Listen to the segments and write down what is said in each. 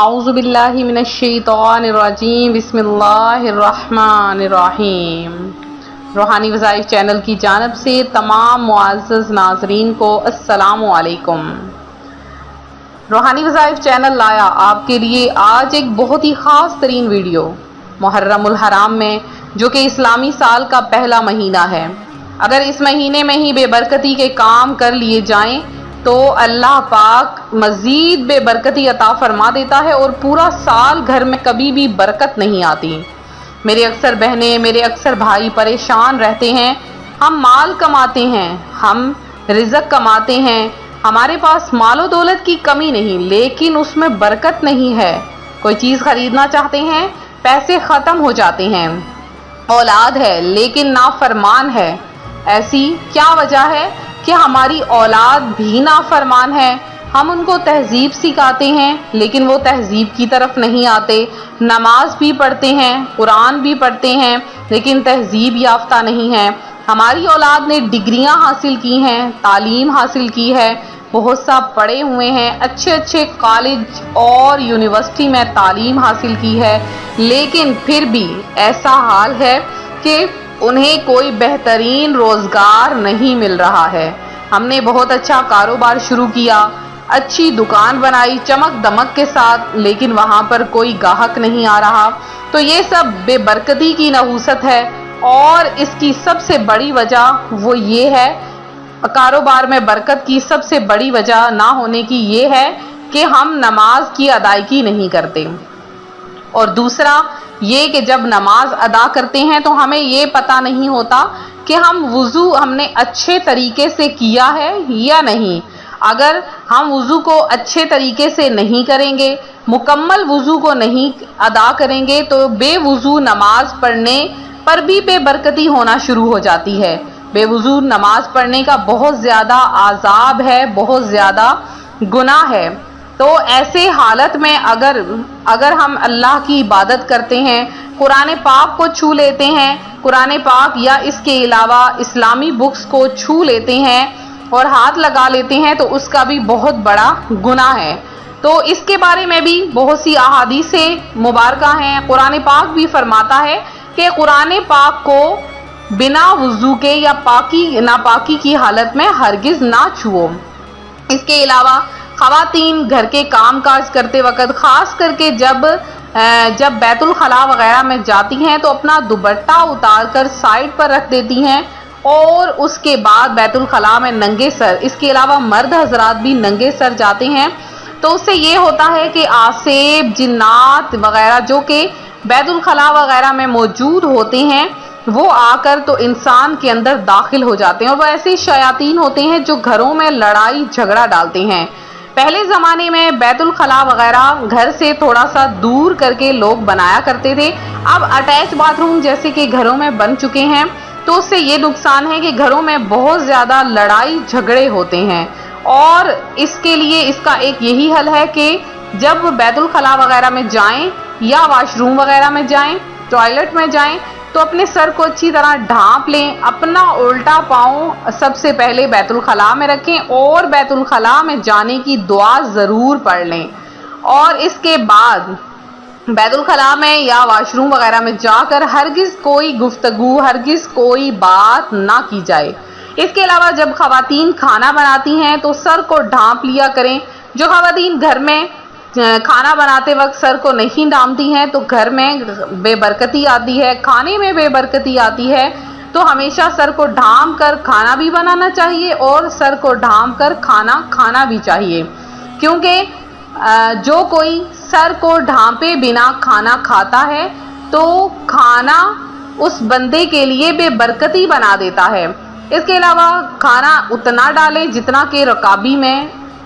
اعوذ باللہ من الشیطان الرجیم، بسم اللہ الرحمن الرحیم۔ روحانی وظائف چینل کی جانب سے تمام معزز ناظرین کو السلام علیکم۔ روحانی وظائف چینل لایا آپ کے لیے آج ایک بہت ہی خاص ترین ویڈیو محرم الحرام میں، جو کہ اسلامی سال کا پہلا مہینہ ہے۔ اگر اس مہینے میں ہی بے برکتی کے کام کر لیے جائیں تو اللہ پاک مزید بے برکتی عطا فرما دیتا ہے اور پورا سال گھر میں کبھی بھی برکت نہیں آتی۔ میرے اکثر بہنیں، میرے اکثر بھائی پریشان رہتے ہیں، ہم مال کماتے ہیں، ہم رزق کماتے ہیں، ہمارے پاس مال و دولت کی کمی نہیں، لیکن اس میں برکت نہیں ہے۔ کوئی چیز خریدنا چاہتے ہیں، پیسے ختم ہو جاتے ہیں، اولاد ہے لیکن نافرمان ہے۔ ایسی کیا وجہ ہے کہ ہماری اولاد بھی نافرمان ہے؟ ہم ان کو تہذیب سکھاتے ہیں لیکن وہ تہذیب کی طرف نہیں آتے، نماز بھی پڑھتے ہیں، قرآن بھی پڑھتے ہیں لیکن تہذیب یافتہ نہیں ہے۔ ہماری اولاد نے ڈگریاں حاصل کی ہیں، تعلیم حاصل کی ہے، بہت سا پڑھے ہوئے ہیں، اچھے اچھے کالج اور یونیورسٹی میں تعلیم حاصل کی ہے، لیکن پھر بھی ایسا حال ہے کہ انہیں کوئی بہترین روزگار نہیں مل رہا ہے۔ ہم نے بہت اچھا کاروبار شروع کیا، اچھی دکان بنائی چمک دمک کے ساتھ، لیکن وہاں پر کوئی گاہک نہیں آ رہا۔ تو یہ سب بے برکتی کی نحوست ہے، اور اس کی سب سے بڑی وجہ وہ یہ ہے، کاروبار میں برکت کی سب سے بڑی وجہ نہ ہونے کی یہ ہے کہ ہم نماز کی ادائیگی نہیں کرتے، اور دوسرا یہ کہ جب نماز ادا کرتے ہیں تو ہمیں یہ پتہ نہیں ہوتا کہ وضو ہم نے اچھے طریقے سے کیا ہے یا نہیں۔ اگر ہم وضو کو اچھے طریقے سے نہیں کریں گے، مکمل وضو کو نہیں ادا کریں گے، تو بے وضو نماز پڑھنے پر بھی بے برکتی ہونا شروع ہو جاتی ہے۔ بے وضو نماز پڑھنے کا بہت زیادہ عذاب ہے، بہت زیادہ گناہ ہے۔ تو ایسے حالت میں اگر ہم اللہ کی عبادت کرتے ہیں، قرآن پاک کو چھو لیتے ہیں، قرآن پاک یا اس کے علاوہ اسلامی بکس کو چھو لیتے ہیں اور ہاتھ لگا لیتے ہیں، تو اس کا بھی بہت بڑا گناہ ہے۔ تو اس کے بارے میں بھی بہت سی احادیث مبارکہ ہیں۔ قرآن پاک بھی فرماتا ہے کہ قرآن پاک کو بنا وضو کے یا ناپاکی کی حالت میں ہرگز نہ چھوؤ۔ اس کے علاوہ خواتین گھر کے کام کاج کرتے وقت، خاص کر کے جب بیت الخلاء وغیرہ میں جاتی ہیں، تو اپنا دوپٹہ اتار کر سائڈ پر رکھ دیتی ہیں، اور اس کے بعد بیت الخلاء میں ننگے سر، اس کے علاوہ مرد حضرات بھی ننگے سر جاتے ہیں۔ تو اس سے یہ ہوتا ہے کہ آسیب، جنات وغیرہ جو کہ بیت الخلاء وغیرہ میں موجود ہوتے ہیں، وہ آ کر تو انسان کے اندر داخل ہو جاتے ہیں، اور وہ ایسے شیاطین ہوتے ہیں جو گھروں میں لڑائی جھگڑا ڈالتے ہیں۔ پہلے زمانے میں بیت الخلاء وغیرہ گھر سے تھوڑا سا دور کر کے لوگ بنایا کرتے تھے، اب اٹیچ باتھ روم جیسے کہ گھروں میں بن چکے ہیں، تو اس سے یہ نقصان ہے کہ گھروں میں بہت زیادہ لڑائی جھگڑے ہوتے ہیں، اور اس کے لیے اس کا ایک یہی حل ہے کہ جب بیت الخلاء وغیرہ میں جائیں یا واش روم وغیرہ میں جائیں، ٹوائلٹ میں جائیں، تو اپنے سر کو اچھی طرح ڈھانپ لیں، اپنا الٹا پاؤں سب سے پہلے بیت الخلاء میں رکھیں، اور بیت الخلاء میں جانے کی دعا ضرور پڑھ لیں، اور اس کے بعد بیت الخلاء میں یا واش روم وغیرہ میں جا کر ہرگز کوئی گفتگو، ہرگز کوئی بات نہ کی جائے۔ اس کے علاوہ جب خواتین کھانا بناتی ہیں تو سر کو ڈھانپ لیا کریں۔ جو خواتین گھر میں کھانا بناتے وقت سر کو نہیں ڈھانپتی ہیں تو گھر میں بے برکتی آتی ہے، کھانے میں بے برکتی آتی ہے۔ تو ہمیشہ سر کو ڈھانپ کر کھانا بھی بنانا چاہیے، اور سر کو ڈھانپ کر کھانا کھانا بھی چاہیے، کیونکہ جو کوئی سر کو ڈھانپے بنا کھانا کھاتا ہے تو کھانا اس بندے کے لیے بے برکتی بنا دیتا ہے۔ اس کے علاوہ کھانا اتنا ڈالیں جتنا کہ رکابی میں،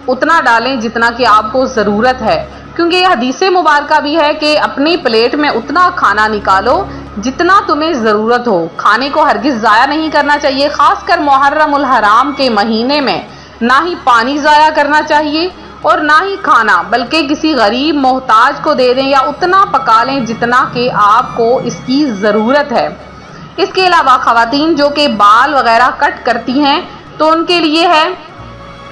اتنا ڈالیں جتنا کہ آپ کو ضرورت ہے، کیونکہ یہ حدیث مبارکہ بھی ہے کہ اپنی پلیٹ میں اتنا کھانا نکالو جتنا تمہیں ضرورت ہو۔ کھانے کو ہرگز ضائع نہیں کرنا چاہیے، خاص کر محرم الحرام کے مہینے میں نہ ہی پانی ضائع کرنا چاہیے اور نہ ہی کھانا، بلکہ کسی غریب محتاج کو دے دیں یا اتنا پکا لیں جتنا کہ آپ کو اس کی ضرورت ہے۔ اس کے علاوہ خواتین جو کہ بال وغیرہ کٹ کرتی ہیں تو ان کے لیے ہے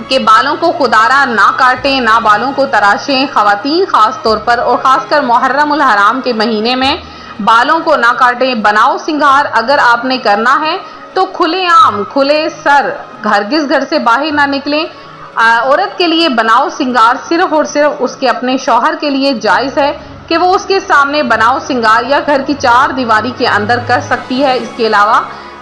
کہ بالوں کو خودارہ نہ کاٹیں، نہ بالوں کو تراشیں۔ خواتین خاص طور پر اور خاص کر محرم الحرام کے مہینے میں بالوں کو نہ کاٹیں۔ بناؤ سنگار اگر آپ نے کرنا ہے تو کھلے عام کھلے سر ہرگز گھر سے باہر نہ نکلیں۔ عورت کے لیے بناؤ سنگار صرف اور صرف اس کے اپنے شوہر کے لیے جائز ہے کہ وہ اس کے سامنے بناؤ سنگار یا گھر کی چار دیواری کے اندر کر سکتی ہے۔ اس کے علاوہ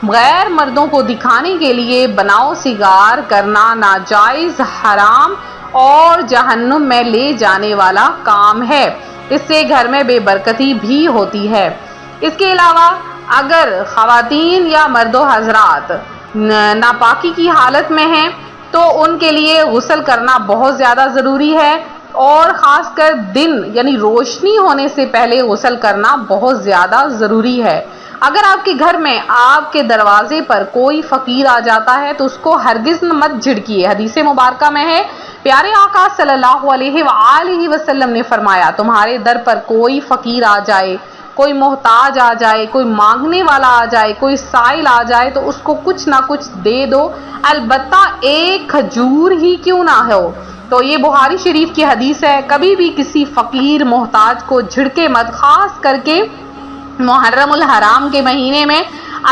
غیر مردوں کو دکھانے کے لیے بناؤ سنگار کرنا ناجائز، حرام اور جہنم میں لے جانے والا کام ہے۔ اس سے گھر میں بے برکتی بھی ہوتی ہے۔ اس کے علاوہ اگر خواتین یا مرد و حضرات ناپاکی کی حالت میں ہیں تو ان کے لیے غسل کرنا بہت زیادہ ضروری ہے، اور خاص کر دن یعنی روشنی ہونے سے پہلے غسل کرنا بہت زیادہ ضروری ہے۔ اگر آپ کے گھر میں آپ کے دروازے پر کوئی فقیر آ جاتا ہے تو اس کو ہرگز مت جھڑکیے۔ حدیث مبارکہ میں ہے، پیارے آقا صلی اللہ علیہ وآلہ وسلم نے فرمایا، تمہارے در پر کوئی فقیر آ جائے، کوئی محتاج آ جائے، کوئی مانگنے والا آ جائے، کوئی سائل آ جائے تو اس کو کچھ نہ کچھ دے دو، البتہ ایک کھجور ہی کیوں نہ ہو۔ تو یہ بخاری شریف کی حدیث ہے۔ کبھی بھی کسی فقیر محتاج کو جھڑکے مت، خاص کر کے محرم الحرام کے مہینے میں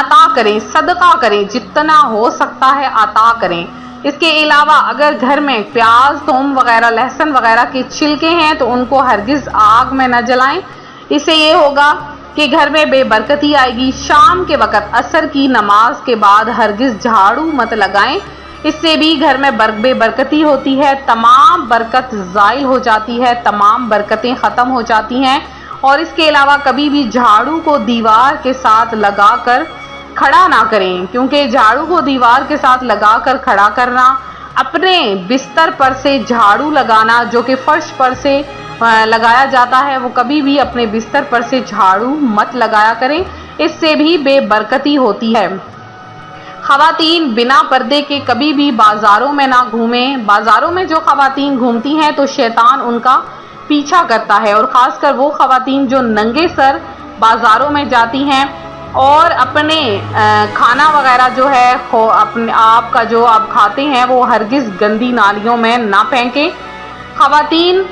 عطا کریں، صدقہ کریں، جتنا ہو سکتا ہے عطا کریں۔ اس کے علاوہ اگر گھر میں پیاز، تھوم وغیرہ، لہسن وغیرہ کے چھلکے ہیں تو ان کو ہرگز آگ میں نہ جلائیں۔ اس سے یہ ہوگا کہ گھر میں بے برکتی آئے گی۔ شام کے وقت عصر کی نماز کے بعد ہرگز جھاڑو مت لگائیں، اس سے بھی گھر میں بے برکتی ہوتی ہے، تمام برکت زائل ہو جاتی ہے، تمام برکتیں ختم ہو جاتی ہیں۔ اور اس کے علاوہ کبھی بھی جھاڑو کو دیوار کے ساتھ لگا کر کھڑا نہ کریں، کیونکہ جھاڑو کو دیوار کے ساتھ لگا کر کھڑا کرنا، اپنے بستر پر سے جھاڑو لگانا جو کہ فرش پر سے لگایا جاتا ہے، وہ کبھی بھی اپنے بستر پر سے جھاڑو مت لگایا کریں، اس سے بھی بے برکتی ہوتی ہے۔ خواتین بنا پردے کے کبھی بھی بازاروں میں نہ گھومیں۔ بازاروں میں جو خواتین گھومتی ہیں تو شیطان ان کا پیچھا کرتا ہے، اور خاص کر وہ خواتین جو ننگے سر بازاروں میں جاتی ہیں اور اپنے کھانا وغیرہ جو ہے اپنے آپ کا جو آپ کھاتے ہیں وہ ہرگز گندی نالیوں میں نہ پھینکیں۔ خواتین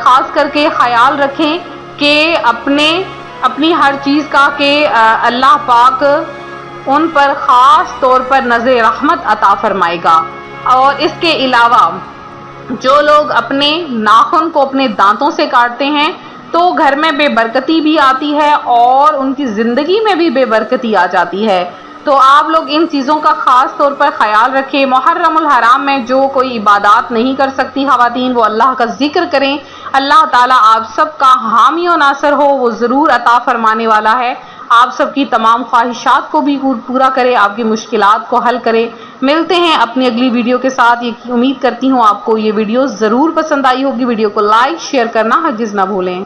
خاص کر کے خیال رکھیں کہ اپنی ہر چیز کا کہ اللہ پاک ان پر خاص طور پر نظر رحمت عطا فرمائے گا۔ اور اس کے علاوہ جو لوگ اپنے ناخن کو اپنے دانتوں سے کاٹتے ہیں تو گھر میں بے برکتی بھی آتی ہے اور ان کی زندگی میں بھی بے برکتی آ جاتی ہے۔ تو آپ لوگ ان چیزوں کا خاص طور پر خیال رکھیں۔ محرم الحرام میں جو کوئی عبادات نہیں کر سکتی خواتین، وہ اللہ کا ذکر کریں۔ اللہ تعالیٰ آپ سب کا حامی و ناصر ہو، وہ ضرور عطا فرمانے والا ہے۔ آپ سب کی تمام خواہشات کو بھی پورا کرے، آپ کی مشکلات کو حل کرے۔ ملتے ہیں اپنی اگلی ویڈیو کے ساتھ۔ یہ امید کرتی ہوں آپ کو یہ ویڈیو ضرور پسند آئی ہوگی۔ ویڈیو کو لائک، شیئر کرنا ہرگز نہ بھولیں۔